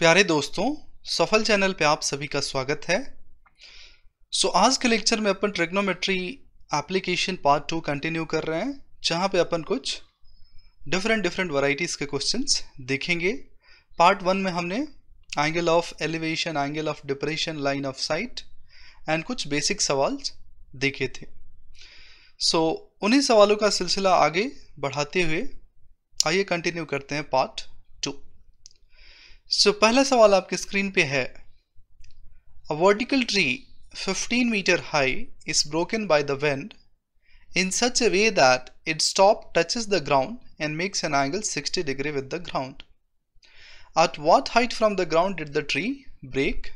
प्यारे दोस्तों, सफल चैनल पे आप सभी का स्वागत है। आज के लेक्चर में अपन ट्रिग्नोमेट्री एप्लीकेशन पार्ट 2 कंटिन्यू कर रहे हैं, जहां पे अपन कुछ डिफरेंट वैरायटीज के क्वेश्चंस देखेंगे। पार्ट 1 में हमने angle of elevation, angle of depression, line of site and कुछ बेसिक सवाल देखे थे। उन्हीं सवालों का सिलसिला आगे बढ़ाते हुए आइए कंटिन्यू करते हैं पार्ट 2। पहला सवाल आपके स्क्रीन पे है। A vertical tree 15 meter high is broken by the wind in such a way that its top touches the ground and makes an angle 60 degree with the ground. At what height from the ground did the tree break?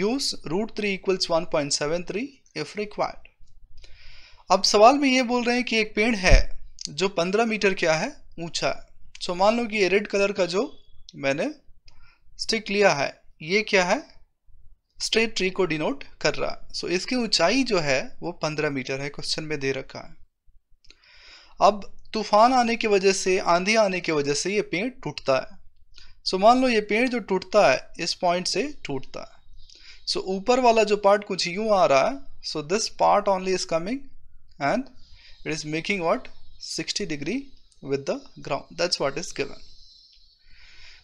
Use root 3 equals 1.73 if required. अब सवाल में ये बोल रहे हैं कि एक पेड़ है जो 15 मीटर क्या है ऊंचा है। मान लो कि ये रेड कलर का जो मैंने स्टिक लिया है, ये क्या है, स्ट्रेट ट्री को डिनोट कर रहा है। इसकी ऊंचाई जो है वो 15 मीटर है, क्वेश्चन में दे रखा है। अब तूफान आने की वजह से, आंधी आने की वजह से ये पेड़ टूटता है। मान लो ये पेड़ जो टूटता है इस पॉइंट से टूटता है। ऊपर वाला जो पार्ट कुछ यूं आ रहा है। This part only is coming and it is making what 60 degree with the ground. That's what is given.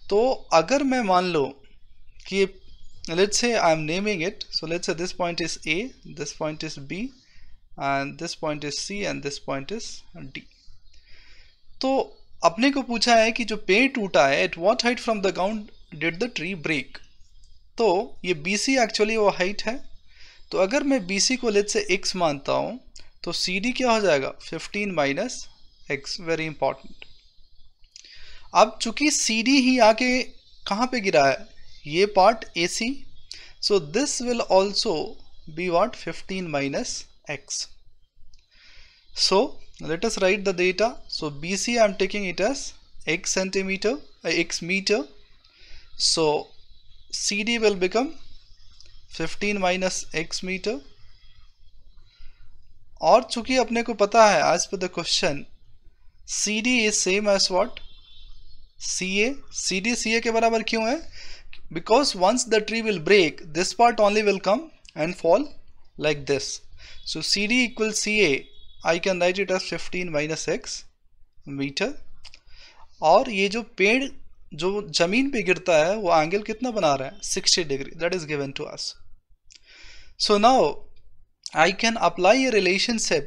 तो अगर मैं मान लो कि let's say I am naming it, so let's say this point is A, this point is B and this point is C and this point is D। तो अपने को पूछा है कि जो पेड़ टूटा है at what height from the ground did the tree break। तो ये BC एक्चुअली वो हाइट है। तो अगर मैं BC को let's say x मानता हूँ तो CD क्या हो जाएगा 15 माइनस x। Very important. अब चूंकि CD ही आके कहाँ पे गिरा है, ये part AC, so this will also be what 15 minus x। So let us write the data। So BC I am taking it as x centimeter, x meter, so CD will become 15 minus x meter। और चूंकि अपने को पता है as per the question CD is same as what CA। CD CA के बराबर क्यों है? Because once the tree will break, this part only will come and fall like this। So CD equals CA, I can write it as 15 minus x meter। और ये जो पेड़ जो जमीन पे गिरता है वो एंगल कितना बना रहा है 60 degree. That is given to us। So now I can apply a relationship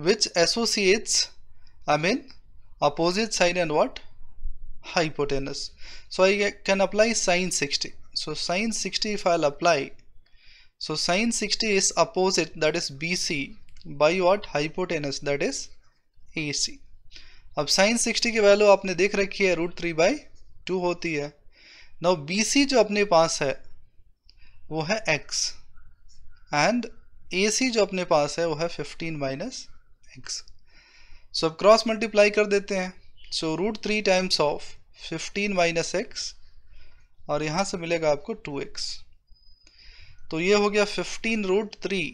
which associates opposite side and what hypotenuse। So I can apply sin 60। So sin 60 if I'll apply, so sin 60 is opposite, that is BC, by what hypotenuse, that is AC। अब sin 60 की value आपने देख रखी है √3/2 होती है। Now BC जो अपने पास है वो है x एंड AC जो अपने पास है वो है 15 माइनस x। सो अब क्रॉस मल्टीप्लाई कर देते हैं। सो √3 टाइम्स ऑफ 15 माइनस x और यहाँ से मिलेगा आपको 2x। तो ये हो गया 15 √3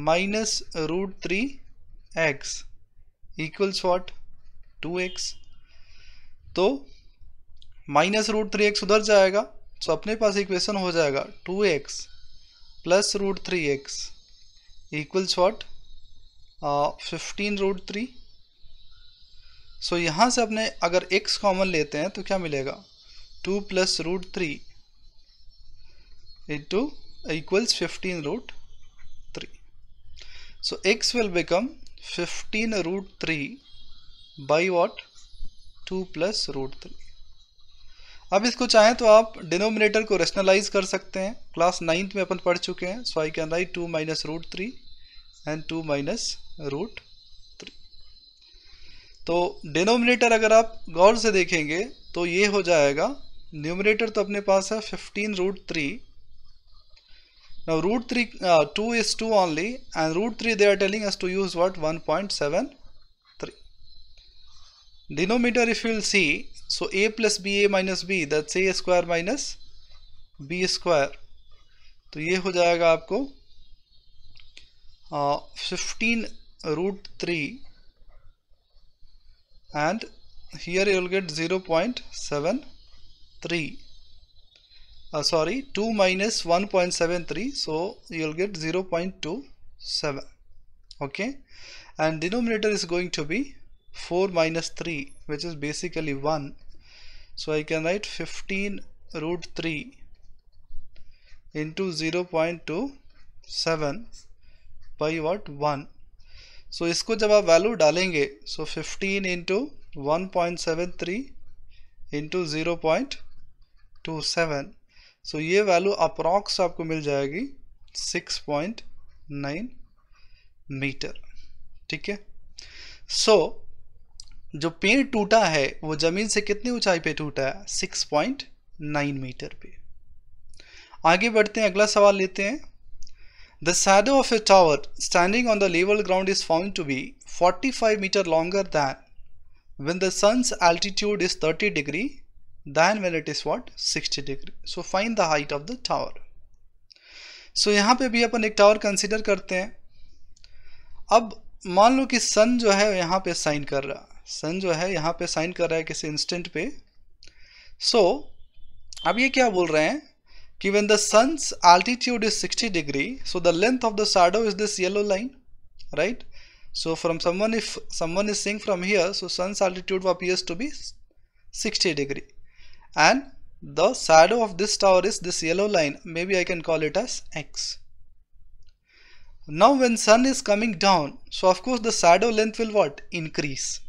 minus √3x equals what 2x। तो माइनस √3x उधर जाएगा, सो अपने पास इक्वेशन हो जाएगा 2x plus √3x equals what 15 √3। सो यहाँ से अपने अगर x कॉमन लेते हैं तो क्या मिलेगा 2 plus √3 into equals 15 √3। So x will become 15 √3 by what 2 plus √3। अब इसको चाहें तो आप डिनोमिनेटर को रेशनलाइज कर सकते हैं। क्लास 9th में अपन पढ़ चुके हैं। So I can write 2 minus √3 and 2 minus √3। तो डिनोमिनेटर अगर आप गौर से देखेंगे तो ये हो जाएगा, न्यूमरेटर तो अपने पास है 15 √3। Now √2 is 2 only and √3 they are telling us to use what 1.73। denominator if you will see, so a plus ba minus b, that's a square minus b square। तो ये हो जाएगा आपको 15 √3 and here you will get 0.73 sorry, 2 minus 1.73, so you'll get 0.27. Okay, and denominator is going to be 4 minus 3, which is basically 1. So I can write 15 root 3 into 0.27 by what, 1. So इसको जब आप value डालेंगे, so 15 into 1.73 into 0.27, so ये value approx आपको मिल जाएगी 6.9 metre. ठीक है. सो जो पेड़ टूटा है वो जमीन से कितनी ऊंचाई पे टूटा है? 6.9 मीटर पे. आगे बढ़ते हैं, अगला सवाल लेते हैं. The shadow of a tower standing on the level ground is found to be 45 meter longer than when the sun's altitude is 30 degree than when it is what, 60 degree. So find the height of the tower. So यहाँ पे भी अपन एक tower consider करते हैं. अब मान लो कि सन जो है यहाँ पे साइन कर रहा है, सन जो है यहाँ पे साइन कर रहा है किसी इंस्टेंट पे. सो अब ये क्या बोल रहे हैं कि when the sun's altitude is 60 degree, so the length of the shadow is this yellow line, right? So from someone, if someone is seeing from here, so sun's altitude appears to be 60 degree, and the shadow of this tower is this yellow line. Maybe I can call it as x. Now when sun is coming down, so of course the shadow length will what, increase,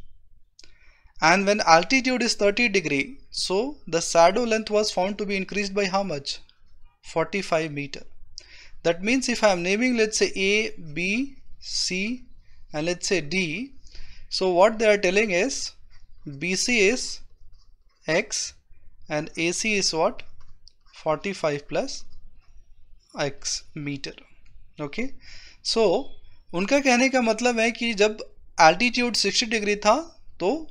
and when altitude is 30 degree, so the shadow length was found to be increased by how much? 45 meter. That means if I am naming, let's say A, B, C, and let's say D, so what they are telling is BC is x and AC is what, 45 plus x meter. Okay, so उनका कहने का मतलब है कि जब altitude 60 degree था तो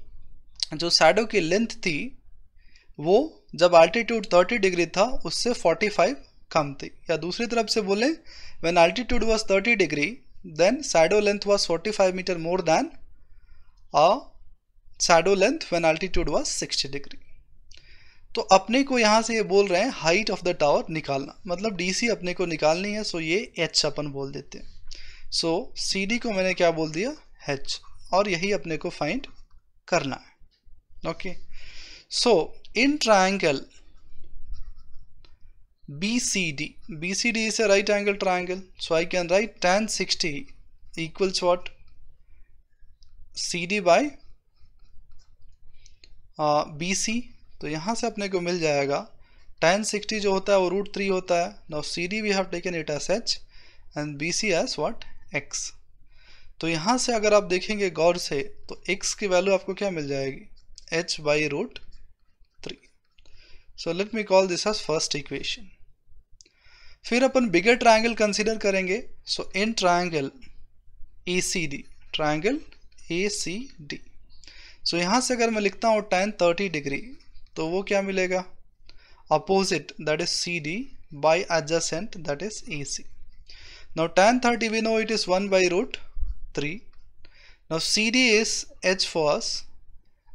जो शैडो की लेंथ थी वो जब altitude 30 डिग्री था उससे 45 कम थी. या दूसरी तरफ से बोले, when altitude was 30 degree, then shadow length was 45 meter more than a shadow length when altitude was 60 degree. तो अपने को यहाँ से ये बोल रहे हैं हाइट ऑफ द टावर निकालना, मतलब DC अपने को निकालनी है. सो ये H अपन बोल देते हैं. सो CD को मैंने क्या बोल दिया, H, और यही अपने को फाइंड करना है. Okay, so in triangle BCD, BCD is a right angle triangle, so I can write tan 60 equals what, CD by BC. तो यहाँ से अपने को मिल जाएगा tan 60 जो होता है वो √3 होता है. Now CD we have taken it as H and BC as what, X. तो यहाँ से अगर आप देखेंगे गौर से तो X की वैल्यू आपको क्या मिल जाएगी, H by √3. So let me call this as first equation. फिर अपन बिगर ट्रायंगल कंसीडर करेंगे. So in triangle ACD, triangle ACD, so यहाँ से अगर मैं लिखता हूँ tan 30 डिग्री तो वो क्या मिलेगा, opposite that is CD by adjacent that is AC. Now tan 30 we know it is 1 by √3. Now CD is H for us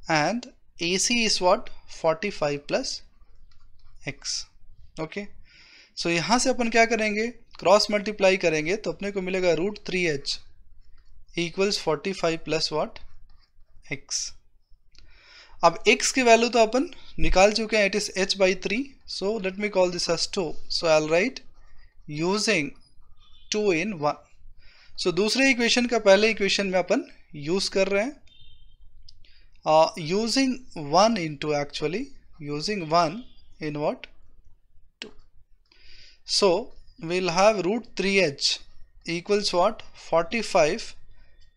and AC is what, 45 plus X. Okay, so यहाँ से अपन क्या करेंगे, cross multiply करेंगे तो अपने को मिलेगा √3H equals 45 plus what, X. अब X की वैल्यू तो अपन निकाल चुके हैं, it is H by 3. So let me call this as 2. So I will write using 2 in 1. So दूसरे इक्वेशन का पहले इक्वेशन में अपन यूज कर रहे हैं, using 1 into actually using 1 in what, 2. So we'll have √3H equals what, 45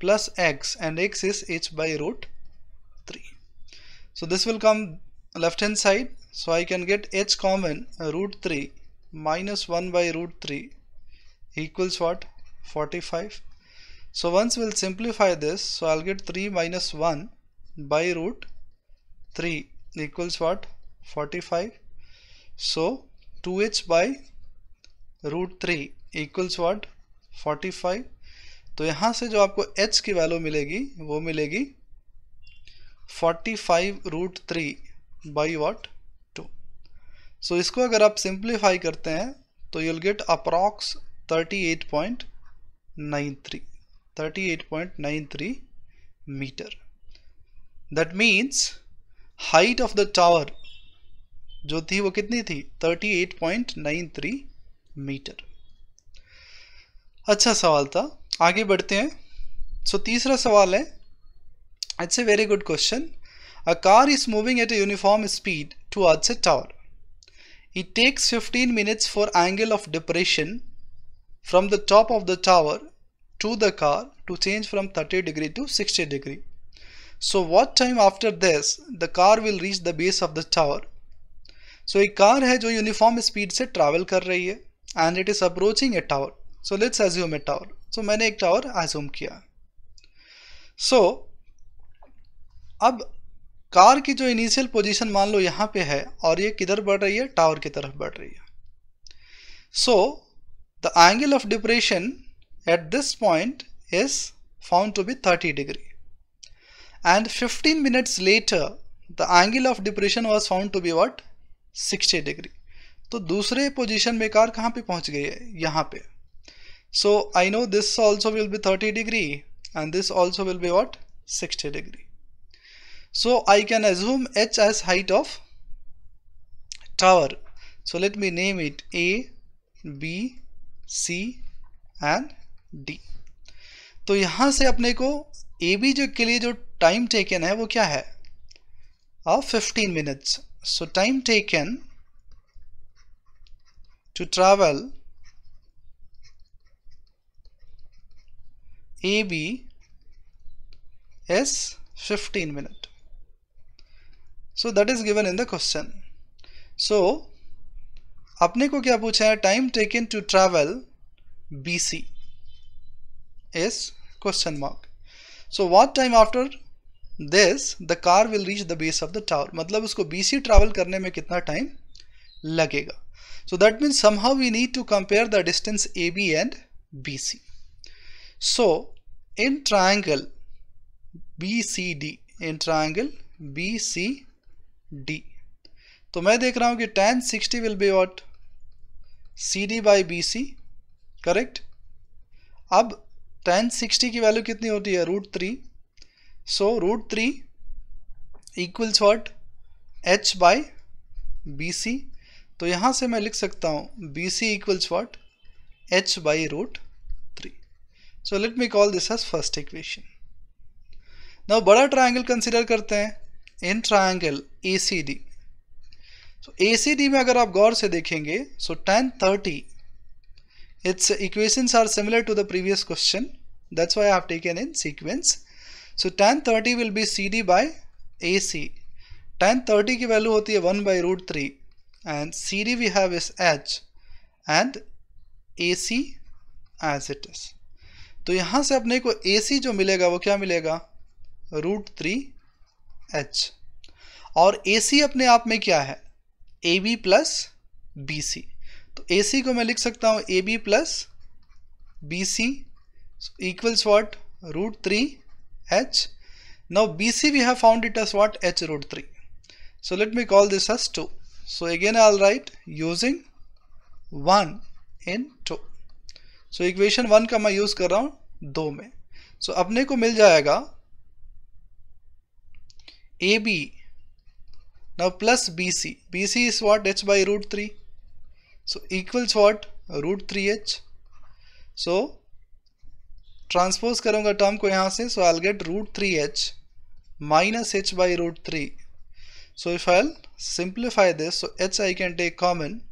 plus X, and X is H by √3. So this will come left hand side, so I can get H common, √3 minus 1 by √3 equals what, 45. So once we'll simplify this, so I'll get 3 minus 1 by √3 equals what, 45. So 2H by √3 equals what, 45. तो यहाँ से जो आपको H की value मिलेगी वो मिलेगी 45 √3 by what, 2. सो इसको अगर आप सिंप्लीफाई करते हैं तो you'll get approx 38.93 metre. That means height of the tower जो थी वो कितनी थी? 38.93 मीटर. अच्छा सवाल था, आगे बढ़ते हैं. सो तीसरा सवाल है, it's a very good question. A car is moving at a uniform speed towards a tower. It takes 15 minutes for angle of depression from the top of the tower to the car to change from 30 degree to 60 degree. So what time after this the car will reach the base of the tower? So एक car है जो uniform speed से travel कर रही है and it is approaching a tower. So let's assume a tower. So मैंने एक tower assume किया. So अब कार की जो इनिशियल पोजीशन मान लो यहाँ पे है और ये किधर बढ़ रही है? टावर की तरफ बढ़ रही है. So the angle of depression at this point is found to be 30 degree and 15 minutes later the angle of depression was found to be what? 60 degree. तो दूसरे पोजीशन में कार कहाँ पे पहुँच गई है? यहाँ पे. So I know this also will be 30 degree and this also will be what? 60 degree. So I can assume h as height of tower. So let me name it A, B, C and D. तो यहाँ से अपने को AB जो के लिए जो time taken है वो क्या है? 15 minutes. So time taken to travel AB is 15 minutes. So that is given in the question. So अपने को क्या पूछा है? Time taken to travel BC is question mark. So what time after this the car will reach the base of the tower? मतलब उसको BC travel करने में कितना टाइम लगेगा? So that means somehow we need to compare the distance AB and BC. So in triangle BCD, in triangle BCD, तो मैं देख रहा हूं कि tan 60 will be what? CD by BC, correct. अब tan 60 की वैल्यू कितनी होती है? √3. सो √3 equals what? h by BC. तो यहां से मैं लिख सकता हूं BC equals what? h by √3. So let me call this as first equation. Now बड़ा ट्रायंगल कंसिडर करते हैं. In triangle ACD. So ACD में अगर आप गौर से देखेंगे सो tan 30, its equations are similar to the previous question, that's why I have taken in sequence. So tan 30 will be CD by AC. tan 30 की value होती है 1 by √3 and CD we have is h and AC as it is. तो यहाँ से अपने को AC जो मिलेगा वो क्या मिलेगा? √3h. और AC अपने आप में क्या है? AB plus BC. तो AC को मैं लिख सकता हूँ AB plus BC equals what? √3h. Now BC we have found it as what? h √3. So let me call this as 2. So again I'll write using 1 in 2. So equation 1 का मैं use कर रहा हूँ 2 में. So अपने को मिल जाएगा AB now plus BC. BC is what? h by √3. So equals what? √3h. So transpose करूंगा टर्म को यहाँ से. So I'll get √3h minus h by √3. So if I'll simplify this, so h I can take common.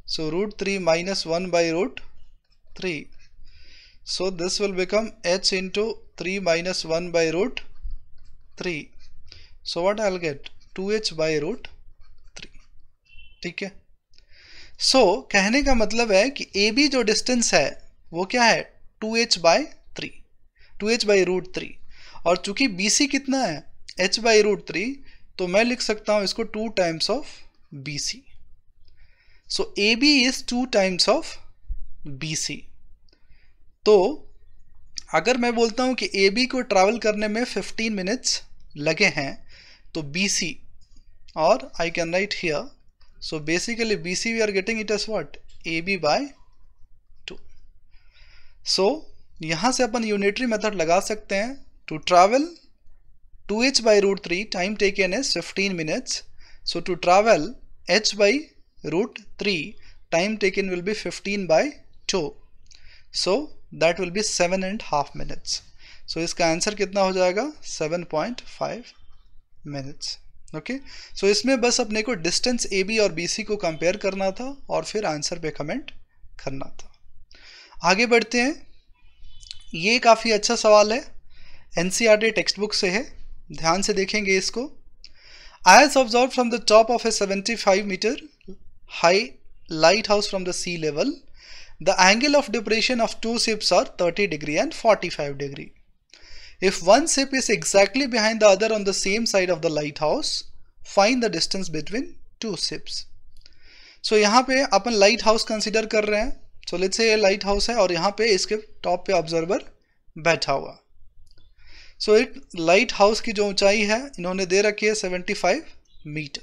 So √3 minus 1 by √3. So this will become h into 3 minus 1 by √3. So what I'll get? 2h by √3. ठीक है. So कहने का मतलब है कि AB जो distance है वो क्या है? 2h by 3, 2h by √3. और चूंकि BC कितना है? h by √3. तो मैं लिख सकता हूं इसको 2 times of BC. So AB is 2 times of BC. तो अगर मैं बोलता हूं कि AB को ट्रैवल करने में 15 मिनट्स लगे हैं तो BC, और I can write here So basically BC we are getting it as what? AB by 2. So यहाँ से अपन यूनिटरी मेथड लगा सकते हैं. To travel 2h by root 3, time taken is 15 minutes. So to travel h by root 3, time taken will be 15 by 2. So that will be 7.5 minutes. So इसका answer कितना हो जाएगा? 7.5 minutes. Okay, सो इसमें बस अपने को डिस्टेंस ए बी और B C को कंपेयर करना था और फिर आंसर पे कमेंट करना था. आगे बढ़ते हैं. ये काफ़ी अच्छा सवाल है, एनसीईआरटी टेक्स्ट बुक से है, ध्यान से देखेंगे इसको. As observed from the top of a 75 meter high lighthouse from the sea level, the angle of depression of two ships are 30 degree and 45 degree. If one ship is exactly behind the other on the same side of the lighthouse, find the distance between two ships. So यहाँ पे अपन light house consider कर रहे हैं. So let's say ये light house है और यहाँ पे इसके टॉप पे ऑब्जर्वर बैठा हुआ. So it लाइट हाउस की जो ऊंचाई है इन्होंने दे रखी है 75 metre.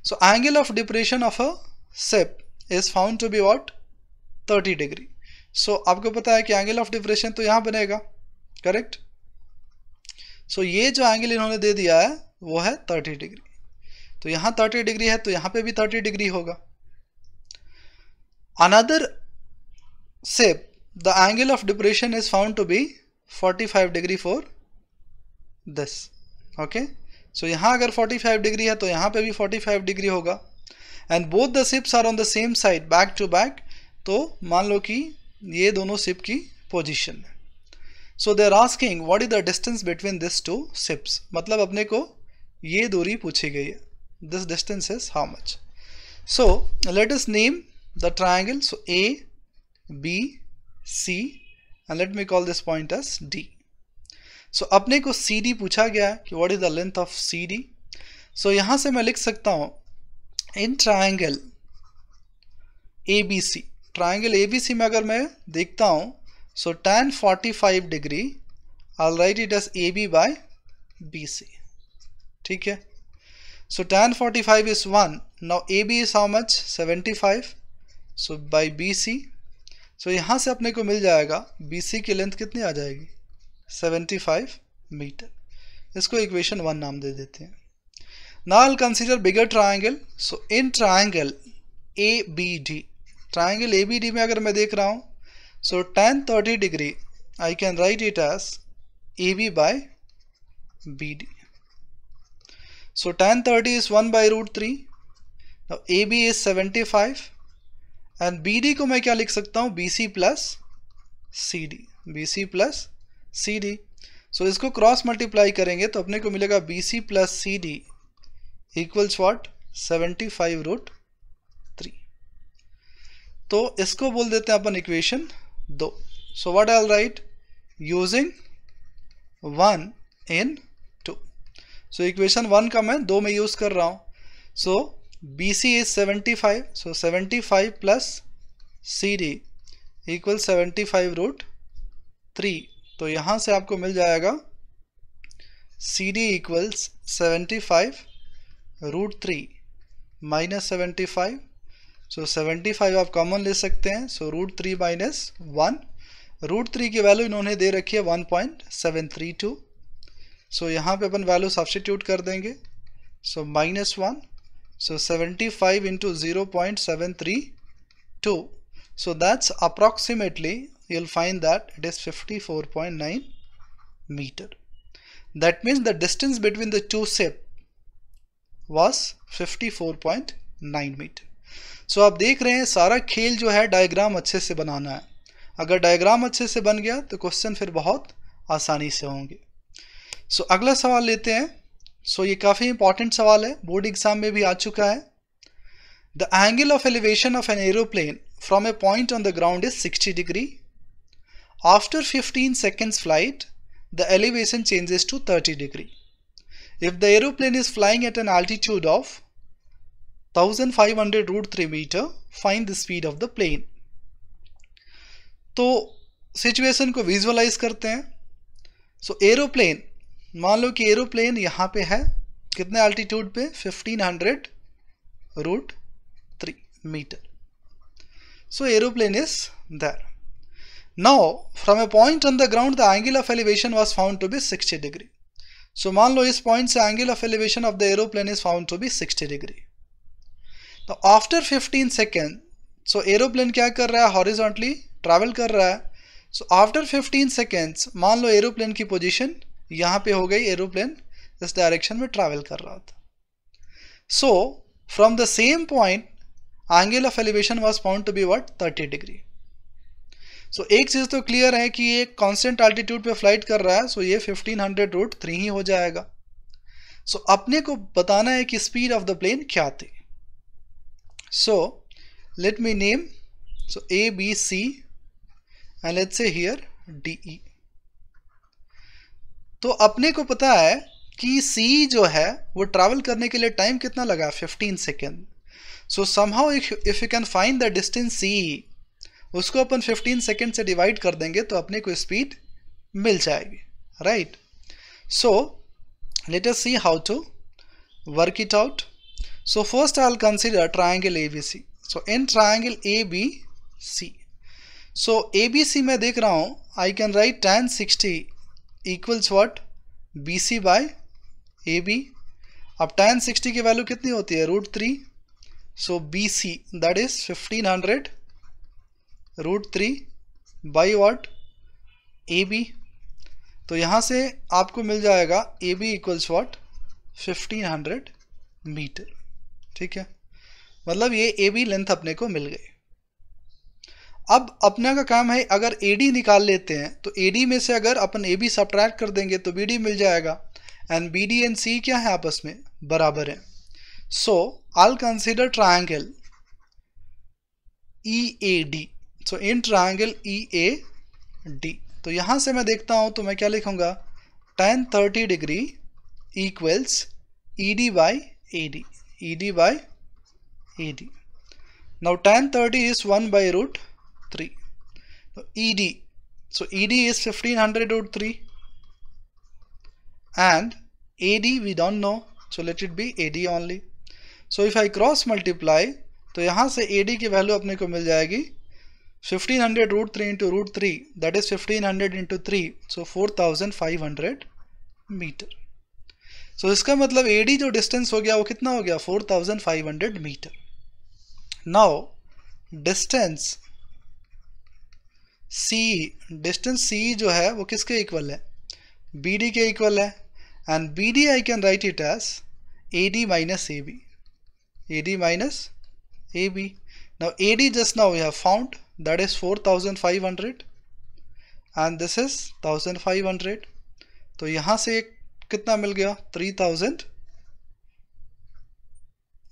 So angle of depression of a ship is found to be what? 30 degree. So आपको पता है कि एंगल ऑफ डिप्रेशन तो यहाँ बनेगा, करेक्ट. सो ये जो एंगल इन्होंने दे दिया है वो है 30 डिग्री. तो यहाँ 30 डिग्री है तो यहाँ पे भी 30 डिग्री होगा. Another ship the angle of depression is found to be 45 degree for this. Okay, so यहाँ अगर 45 डिग्री है तो यहाँ पे भी 45 डिग्री होगा. And both the ships are on the same side back to back. तो मान लो कि ये दोनों शिप की पोजीशन है. So they are asking what is the distance between this two ships. मतलब अपने को ये दूरी पूछी गई है. This distance is how much. So let us name the triangle. So A B C and let me call this point as D. So अपने को सी डी पूछा गया है कि what is the length of C D. So यहाँ से मैं लिख सकता हूँ इन triangle A B C. Triangle A B C में अगर मैं देखता हूँ, so tan 45 degree, I'll write it as AB by BC. ठीक है. So tan 45 is 1. Now AB is how much? 75. So by BC. So यहाँ से अपने को मिल जाएगा BC की लेंथ कितनी आ जाएगी? 75 मीटर. इसको इक्वेशन 1 नाम दे देते हैं. Now I'll consider bigger triangle. So in triangle ABD, triangle ABD में अगर मैं देख रहा हूँ, so tan 30 degree, I can write it as AB by BD. So tan 30 is 1 by root 3. Now AB is 75 and BD को मैं क्या लिख सकता हूँ? BC plus CD. BC plus CD. So इसको क्रॉस मल्टीप्लाई करेंगे तो अपने को मिलेगा BC plus CD equals what? 75 root 3. तो इसको बोल देते हैं अपन equation 2. So what I'll write? Using 1 in 2. So equation 1 का मैं 2 में यूज कर रहा हूँ. So BC is 75. So 75 plus CD equals 75 root 3. तो यहाँ से आपको मिल जाएगा CD equals 75 root 3 minus 75. So 75 आप कॉमन ले सकते हैं. So root 3 minus 1. रूट 3 की वैल्यू इन्होंने दे रखी है 1.732. सो यहाँ पे अपन वैल्यू सब्स्टिट्यूट कर देंगे. So minus 1. So 75 into 0.732. So that's approximately you'll find that it is 54.9 meter. That means the distance between the two ships was 54.9 meter. सो आप देख रहे हैं सारा खेल जो है डायग्राम अच्छे से बनाना है. अगर डायग्राम अच्छे से बन गया तो क्वेश्चन फिर बहुत आसानी से होंगे. सो अगला सवाल लेते हैं. सो ये काफ़ी इंपॉर्टेंट सवाल है, बोर्ड एग्जाम में भी आ चुका है. The angle of elevation of an aeroplane from a point on the ground is 60 degree. After 15 seconds flight the elevation changes to 30 degree. If the aeroplane is flying at an altitude of 1500 root 3 meter, find the speed of the plane. तो situation को visualise करते हैं. सो aeroplane, मान लो कि aeroplane यहाँ पे है कितने एल्टीट्यूड पे? 1500 √3 meter. So aeroplane is there. Now from a point on the ground the angle of elevation was found to be 60 degree. So मान लो इस point से angle of elevation of the aeroplane is found to be 60 degree. Now after 15 seconds, so aeroplane क्या कर रहा है, horizontally travel कर रहा है. So after 15 seconds मान लो aeroplane की position यहाँ पे हो गई, aeroplane इस direction में travel कर रहा था. So from the same point angle of elevation was found to be what, 30 degree. So एक चीज़ तो क्लियर है कि ये कांस्टेंट एल्टीट्यूड पे फ्लाइट कर रहा है, सो ये 1500√3 ही हो जाएगा. सो अपने को बताना है कि स्पीड ऑफ द प्लेन क्या थी. So let me name, so A B C and let's say here D E. तो अपने को पता है कि सी जो है वो ट्रैवल करने के लिए टाइम कितना लगा, 15 second. So somehow if you can find the distance C, उसको अपन 15 सेकेंड से डिवाइड कर देंगे तो अपने को स्पीड मिल जाएगी, right. So let us see how to work it out. So first I will consider triangle ABC. So in triangle ABC, so ABC में देख रहा हूँ I can write tan 60 equals what, BC by AB. अब tan 60 की value कितनी होती है, √3. सो BC that is 1500√3 by what, AB. तो यहाँ से आपको मिल जाएगा AB इक्वल्स व्हाट, 1500 मीटर. ठीक है, मतलब ये AB लेंथ अपने को मिल गई. अब अपने का काम है, अगर AD निकाल लेते हैं तो AD में से अगर अपन AB सब्ट्रैक्ट कर देंगे तो BD मिल जाएगा. एंड BD एंड C क्या है, आपस में बराबर है. So I will consider triangle EAD. So in triangle EAD, तो यहाँ से मैं देखता हूँ तो मैं क्या लिखूँगा, tan 30 degree equals ED by AD, ED by AD. Now tan 30 is 1 by √3. तो ED, so ED is 1500√3 and AD we don't know, so let it be AD only. So if I cross multiply, तो यहाँ से AD की value अपने को मिल जाएगी 1500√3 into √3, that is 1500 into 3, so 4500 metre. So इसका मतलब AD जो डिस्टेंस हो गया वो कितना हो गया, 4500 मीटर. नाउ डिस्टेंस C जो है वो किसके इक्वल है, BD के इक्वल है. And BD I can write it as AD minus AB, AD minus AB. Now AD just now we have found, that is 4500 and this is 1500. तो यहाँ से कितना मिल गया, 3000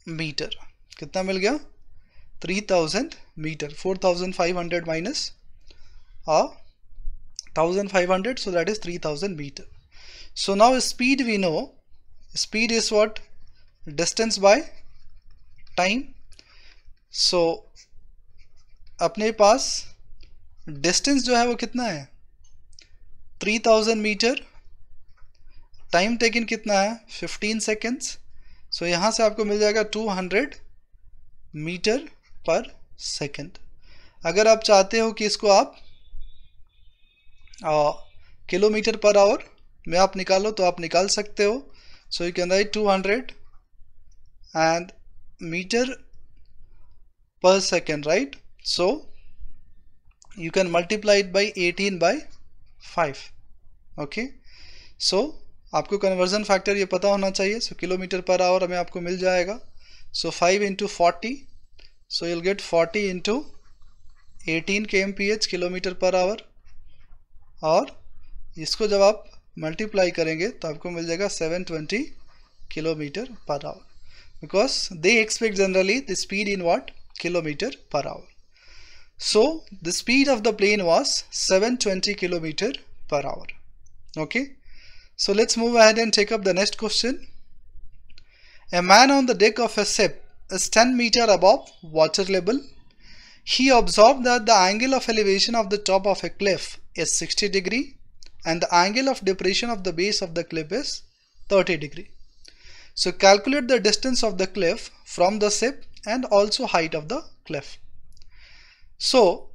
मीटर. कितना मिल गया, 3000 metre. 4500 minus 1500, so that is 3000 meter. So now speed we know, speed is what, distance by time. So अपने पास distance जो है वो कितना है, 3000 मीटर. टाइम टेकन कितना है, 15 सेकेंड्स. सो यहाँ से आपको मिल जाएगा 200 मीटर पर सेकेंड. अगर आप चाहते हो कि इसको आप किलोमीटर पर आवर में आप निकालो तो आप निकाल सकते हो. So you can write 200 and metre per second, right? So you can multiply it by 18 by 5. okay, so आपको कन्वर्जन फैक्टर ये पता होना चाहिए. सो किलोमीटर पर आवर हमें आपको मिल जाएगा. सो 5 into 40, so you'll get 40 into 18 kmph kilometre per hour. और इसको जब आप मल्टीप्लाई करेंगे तो आपको मिल जाएगा 720 kilometre per hour, because they expect generally the speed in what, kilometer per hour. So the speed of the plane was 720 kilometer per hour. Okay, so let's move ahead and take up the next question. A man on the deck of a ship is 10 meter above water level. He observed that the angle of elevation of the top of a cliff is 60 degree and the angle of depression of the base of the cliff is 30 degree. So calculate the distance of the cliff from the ship and also height of the cliff. So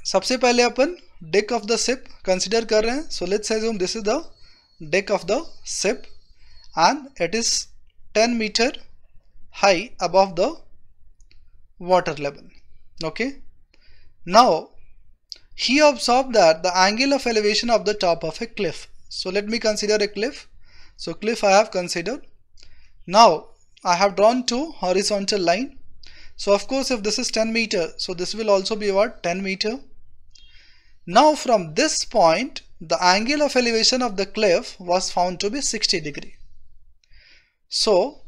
सबसे पहले अपन deck of the ship consider कर रहे हैं. So let's assume this is the deck of the ship and it is 10 meter high above the water level. Okay. Now he observed that the angle of elevation of the top of a cliff. So let me consider a cliff. So cliff I have considered. Now I have drawn two horizontal line. So of course if this is 10 meter, so this will also be what, 10 meter. Now from this point the angle of elevation of the cliff was found to be 60 degree. So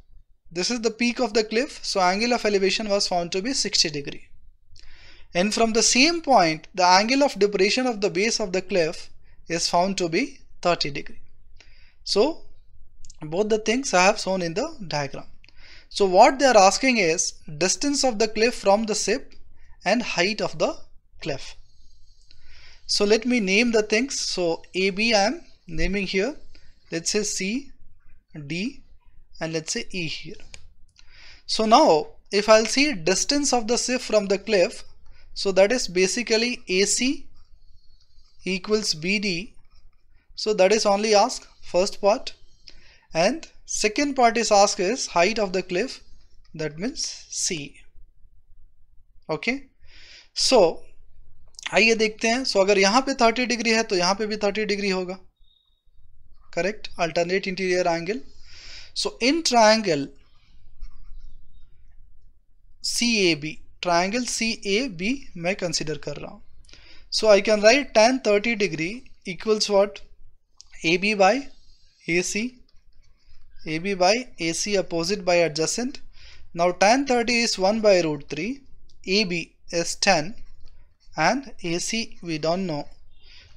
this is the peak of the cliff, so angle of elevation was found to be 60 degree. And from the same point the angle of depression of the base of the cliff is found to be 30 degree. So both the things I have shown in the diagram. So what they are asking is distance of the cliff from the ship and height of the cliff. So let me name the things. So AB I am naming here. Let's say C, D and let's say E here. So now if I'll see distance of the ship from the cliff, so that is basically AC equals BD. So that is only asked first part, and second part is asked is height of the cliff, that means C. Okay. So आइए देखते हैं. सो अगर यहाँ पे 30 degree है तो यहाँ पे भी 30 डिग्री होगा. Correct. Alternate interior angle. So in triangle CAB, triangle CAB मैं कंसिडर कर रहा हूँ. So I can write tan 30 degree equals what, AB by AC, AB by AC opposite by adjacent. Now tan 30 is 1 by root 3, AB is 10 and AC we don't know.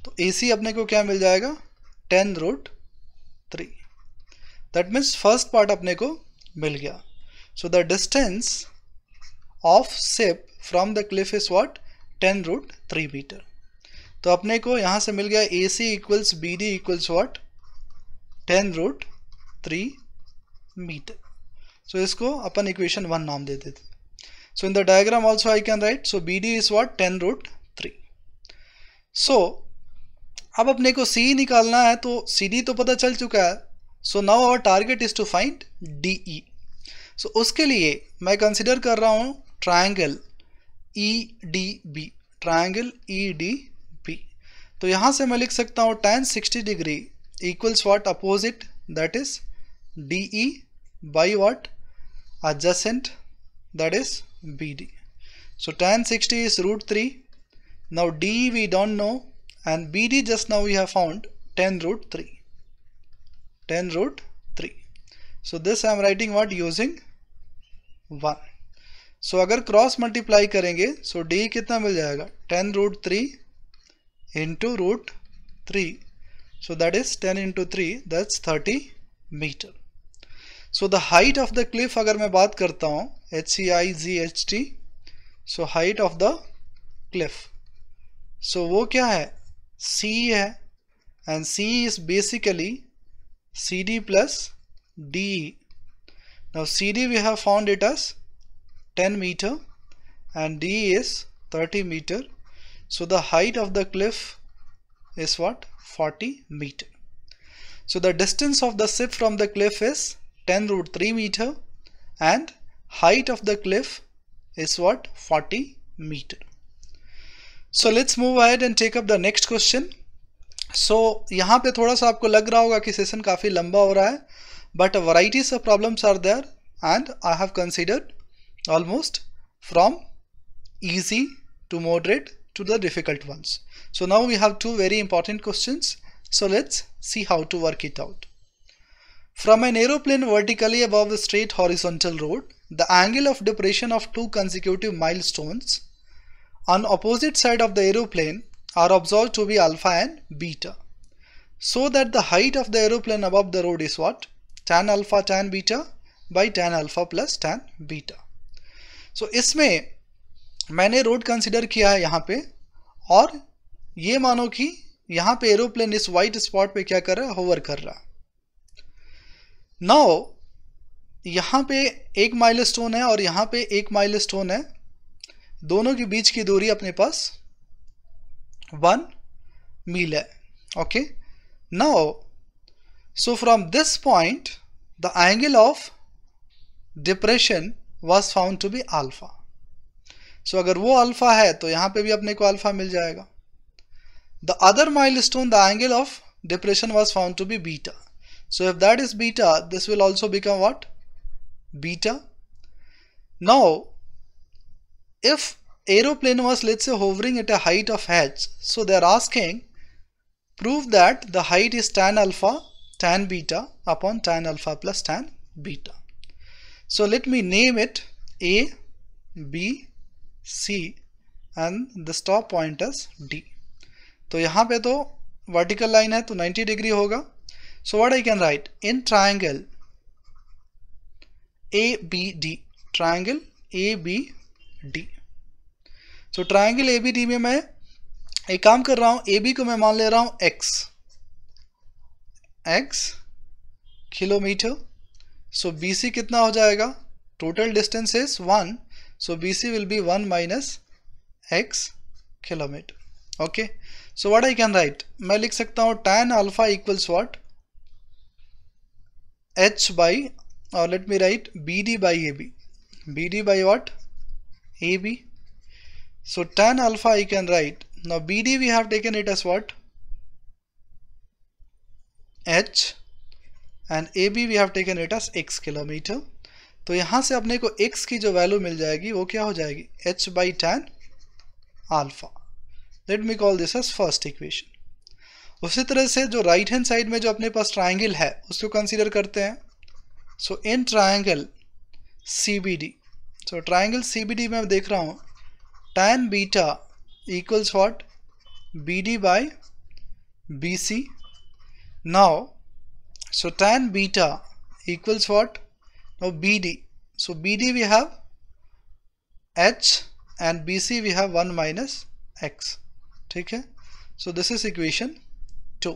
तो AC अपने को क्या मिल जाएगा, 10 root 3. That means first part अपने को मिल गया. So the distance of ship from the cliff is what, 10 root 3 meter. तो अपने को यहाँ से मिल गया AC equals BD equals what, 10 root 3 meter. So इसको अपन equation 1 नाम दे देते. So in the diagram also I can write. So BD is what, 10 root 3. So अब अपने को C निकालना है, तो CD तो पता चल चुका है. So now our target is to find DE. So उसके लिए मैं कंसिडर कर रहा हूँ ट्रायंगल EDB, ट्रायंगल EDB. तो यहाँ से मैं लिख सकता हूँ tan 60 degree equals what, opposite, that is DE by what, adjacent, that is BD. So tan 60 is root 3. Now DE we don't know and BD just now we have found 10 root 3. 10 root 3. So this I am writing what, using 1. So अगर cross multiply करेंगे, so D कितना मिल जाएगा, 10 root 3 into root 3. So that is 10 into 3, that's 30 meter. So the height of the cliff अगर मैं बात करता हूँ, HCIGHT, so height of the cliff, so वो क्या है, C है, and C is basically CD plus DE. Now CD we have found it as 10 meter and DE is 30 meter. So the height of the cliff is what, 40 meter. So the distance of the ship from the cliff is 10 root 3 meter and height of the cliff is what, 40 meter. So let's move ahead and take up the next question. So यहाँ पे थोड़ा सा आपको लग रहा होगा कि session काफ़ी लंबा हो रहा है, but varieties of problems are there and I have considered almost from easy to moderate to the difficult ones. So now we have two very important questions. So let's see how to work it out. From an aeroplane vertically above a straight horizontal road, the angle of depression of two consecutive milestones on opposite side of the aeroplane are observed to be alpha and beta, so that the height of the aeroplane above the road is what, tan alpha tan beta by tan alpha plus tan beta. So इसमें मैंने road consider किया है यहाँ पे, और ये मानो कि यहाँ पे एरोप्लेन इस वाइट स्पॉट पे क्या कर रहा है, होवर कर रहा है. नाउ यहाँ पे एक माइलस्टोन है और यहाँ पे एक माइलस्टोन है, दोनों के बीच की दूरी अपने पास 1 मील है. Okay, now so from this point the angle of depression was found to be alpha. So अगर वो अल्फा है तो यहाँ पे भी अपने को अल्फा मिल जाएगा. The other milestone the angle of depression was found to be beta. So if that is beta, this will also become what? Beta. Now, if aeroplane was, let's say, hovering at a height of h, so they are asking, prove that the height is tan alpha tan beta upon tan alpha plus tan beta. So let me name it A, B, C and the stop point is D. तो यहाँ पे तो vertical line है तो 90 degree होगा. So what I can write? In triangle ABD, triangle ABD. So triangle ABD में मैं एक काम कर रहा हूँ, AB को मैं मान ले रहा हूँ x किलोमीटर. So BC कितना हो जाएगा? Total distance is 1. So BC will be 1 minus x kilometer. Okay. So what I can write? मैं लिख सकता हूँ tan alpha equals what? H by, or let me write BD by AB. BD by what? AB. So tan alpha I can write. Now BD we have taken it as what? H. And AB we have taken it as x kilometre. तो यहाँ से अपने को x की जो value मिल जाएगी वो क्या हो जाएगी? H by tan alpha. Let me call this as first equation. उसी तरह से जो राइट हैंड साइड में जो अपने पास ट्राइंगल है उसको कंसीडर करते हैं. So in triangle CBD. So triangle CBD में देख रहा हूँ tan beta equals what? BD by BC. Now so tan beta equals what? Now BD. So BD we have H and BC we have 1 minus x. ठीक है? So this is equation 2.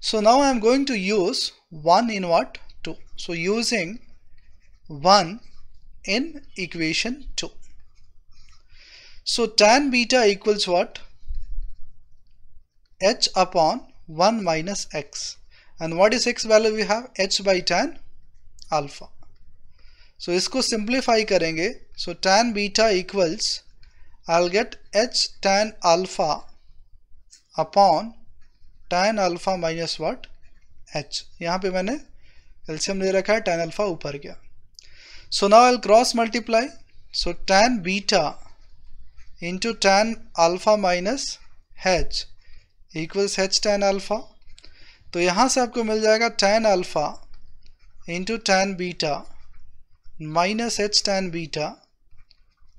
So now I am going to use 1 in what? 2. So using 1 in equation 2. So tan beta equals what? H upon 1 minus x. And what is x value we have? H by tan alpha. So इसको simplify करेंगे. So tan beta equals, I'll get H tan alpha upon tan alpha minus what? H. यहाँ पे मैंने LCM ले रखा है, tan alpha ऊपर गया. So now I'll cross multiply. So tan beta into tan alpha minus H equals H tan alpha. तो यहाँ से आपको मिल जाएगा tan alpha into tan beta minus H tan beta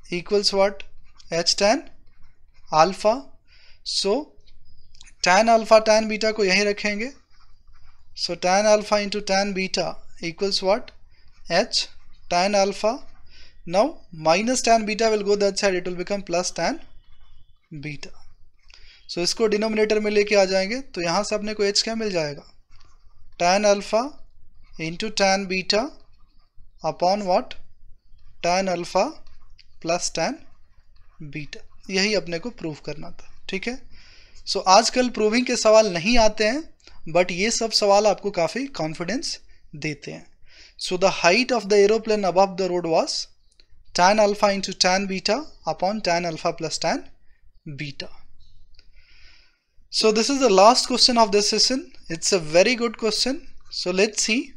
equals what? H tan alpha. So tan alpha tan beta को यहीं रखेंगे. So tan alpha into tan beta equals what? H tan alpha. Now minus tan beta will go that side, it will become plus tan beta. So इसको denominator में लेके आ जाएंगे तो यहाँ से अपने को h क्या मिल जाएगा? tan alpha into tan beta upon what? tan alpha plus tan beta. यही अपने को प्रूव करना था. ठीक है. सो आजकल प्रूविंग के सवाल नहीं आते हैं बट ये सब सवाल आपको काफ़ी कॉन्फिडेंस देते हैं. So the height of the aeroplane above the road was tan alpha into tan beta upon tan alpha plus tan beta. So this is the last question of this session. It's a very good question. So let's see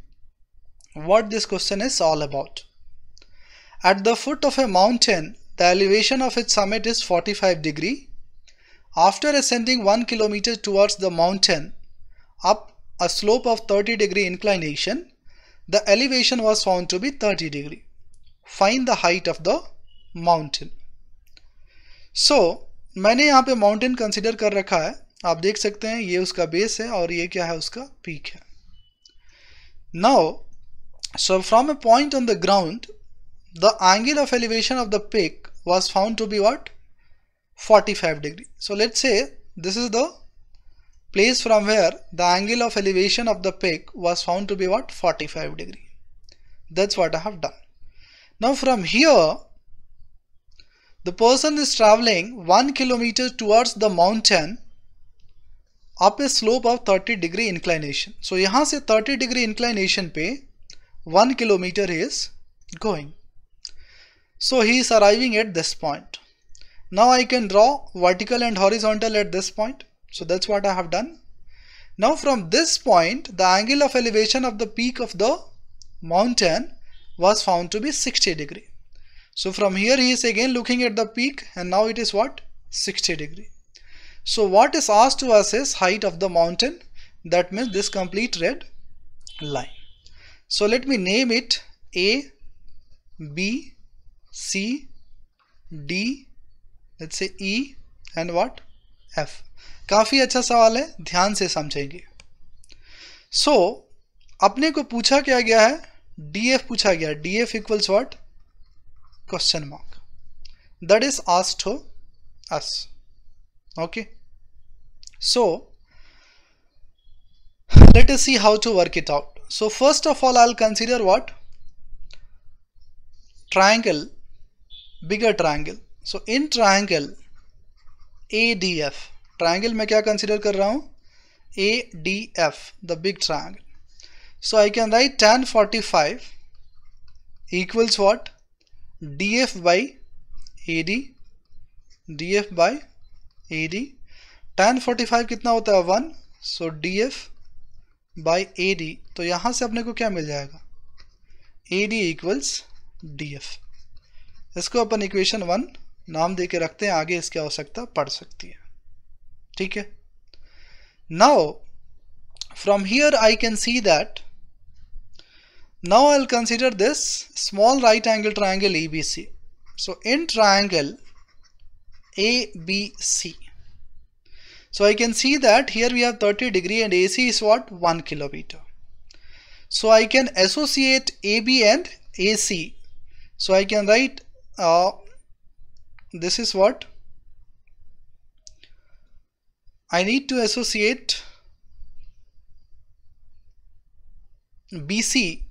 what this question is all about. At the foot of a mountain, the elevation of its summit is 45 degree. After ascending 1 kilometer towards the mountain up a slope of 30 degree inclination, the elevation was found to be 30 degree. Find the height of the mountain. So मैंने यहाँ पे mountain consider कर रखा है. आप देख सकते हैं ये उसका बेस है और ये क्या है? उसका पीक है. Now, so from a point on the ground, the angle of elevation of the peak was found to be what? 45 degree. So let's say this is the place from where the angle of elevation of the peak was found to be what? 45 degree. That's what I have done. Now from here, the person is traveling 1 kilometer towards the mountain up a slope of 30 degree inclination. So यहाँ से 30 degree inclination पे 1 kilometer is going. So he is arriving at this point. Now I can draw vertical and horizontal at this point. So that's what I have done. Now from this point, the angle of elevation of the peak of the mountain was found to be 60 degree. So from here he is again looking at the peak, and now it is what? 60 degree. So what is asked to us is height of the mountain. That means this complete red line. So let me name it A, B, C, D, let's say E and what? F. काफी अच्छा सवाल है, ध्यान से समझेंगे. So अपने को पूछा क्या गया है? DF पूछा गया. DF equals what? Question mark. That is asked to us. Okay. So let us see how to work it out. So first of all, I'll consider what? Triangle, bigger triangle. So in triangle ADF, triangle में क्या consider कर रहा हूँ? ADF, the big triangle. So I can write tan 45 equals what? DF by AD, DF by AD. tan 45 कितना होता है? 1. So DF by AD. तो यहाँ से अपने को क्या मिल जाएगा? AD equals DF. इसको अपन इक्वेशन 1 नाम दे के रखते हैं, आगे इसकी आवश्यकता पड़ सकती है. ठीक है. Now from here I can see that now I'll consider this small right angle triangle ABC. So in triangle ABC, so I can see that here we have 30 degree and AC is what? 1 kilometer. So I can associate AB and AC. So I can write this is what? I need to associate BC.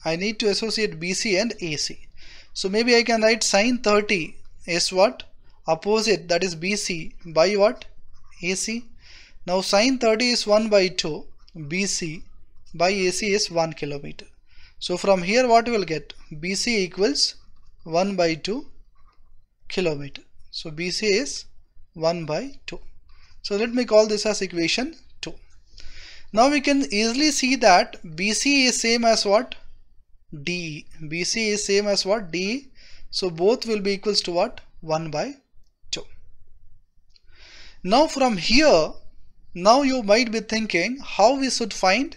I need to associate BC and AC. So maybe I can write sin 30 is what? Opposite, that is BC by what? AC. Now sin 30 is 1 by 2. BC by AC is 1 kilometer. So from here what we will get? BC equals 1 by 2 kilometer. So BC is 1 by 2. So let me call this as equation 2. Now we can easily see that BC is same as what? DE. BC is same as what? DE. So both will be equals to what? 1 by 2. Now from here, now you might be thinking how we should find.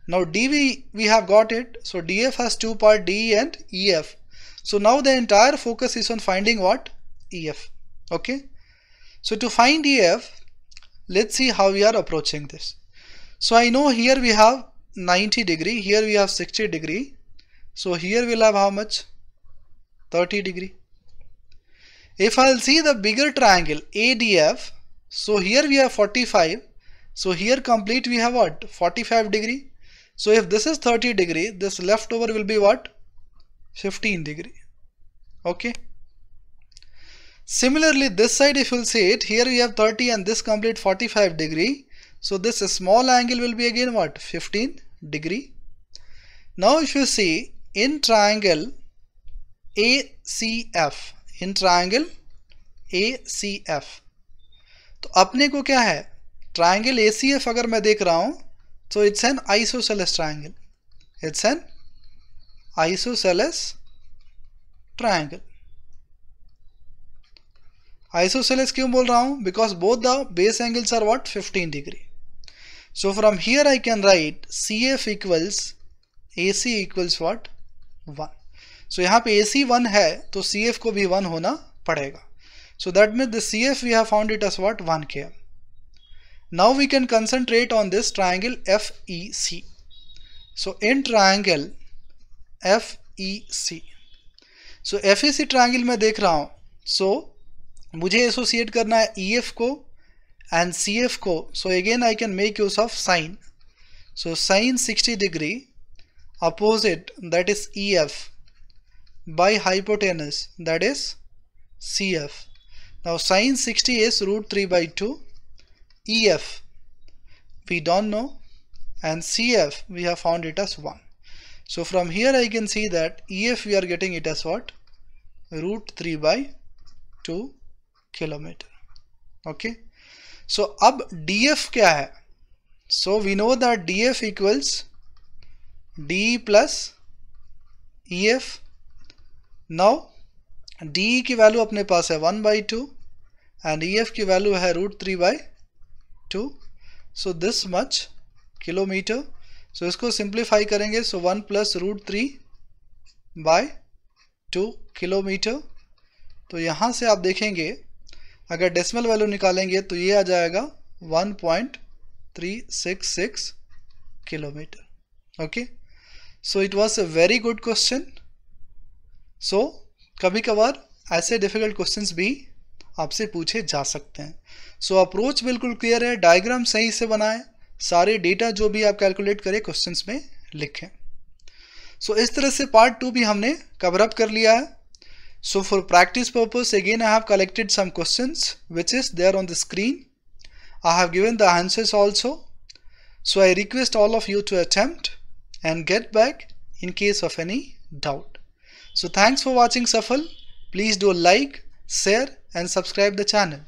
Now DV we have got it. So DF has two parts, DE and EF. So now the entire focus is on finding what? EF. Okay. So to find EF, let's see how we are approaching this. So I know here we have 90 degree, here we have 60 degree. So here we'll have how much? 30 degree. If I'll see the bigger triangle ADF, so here we have 45. So here complete we have what? 45 degree. So if this is 30 degree, this leftover will be what? 15 degree. Okay. Similarly, this side if you'll see it, here we have 30 and this complete 45 degree. So this small angle will be again what? 15 degree. Now if you see in triangle ACF, in triangle ACF, तो अपने को क्या है? Triangle ACF अगर मैं देख रहा हूं तो it's an isosceles triangle. It's an isosceles triangle. Isosceles क्यों बोल रहा हूं? Because both the base angles are what? 15 degree. So from here I can write CF equals AC equals what? 1. So यहाँ पे AC 1 है तो CF को भी 1 होना पड़ेगा. So that means the CF we have found it as what? 1 km. Now we can concentrate on this triangle FEC. So in triangle FEC, so FEC triangle में देख रहा हूँ. So मुझे associate करना है EF को and CF को. So again I can make use of sine. So sine 60 degree opposite, that is EF, by hypotenuse, that is CF. Now sine 60 is root 3 by 2. EF we don't know, and CF we have found it as 1. So from here I can see that EF we are getting it as what? Root 3 by 2 kilometer. Okay. So अब DF क्या है? So we know that DF equals DE plus EF. Now DE की value अपने पास है 1 by 2 and EF की value है root 3 by 2. So this much kilometer. So इसको simplify करेंगे. So 1 plus root 3 by 2 kilometre. तो यहाँ से आप देखेंगे अगर डेसिमल वैल्यू निकालेंगे तो ये आ जाएगा 1.366 kilometre. Okay, so it was a very good question. So कभी कभार ऐसे डिफिकल्ट क्वेश्चंस भी आपसे पूछे जा सकते हैं. सो अप्रोच बिल्कुल क्लियर है, डायग्राम सही से बनाएं, सारे डेटा जो भी आप कैलकुलेट करें क्वेश्चंस में लिखें. सो इस तरह से पार्ट 2 भी हमने कवर अप कर लिया है. So for practice purpose, again I have collected some questions which is there on the screen. I have given the answers also. So I request all of you to attempt and get back in case of any doubt. So thanks for watching Safal. Please do like, share and subscribe the channel.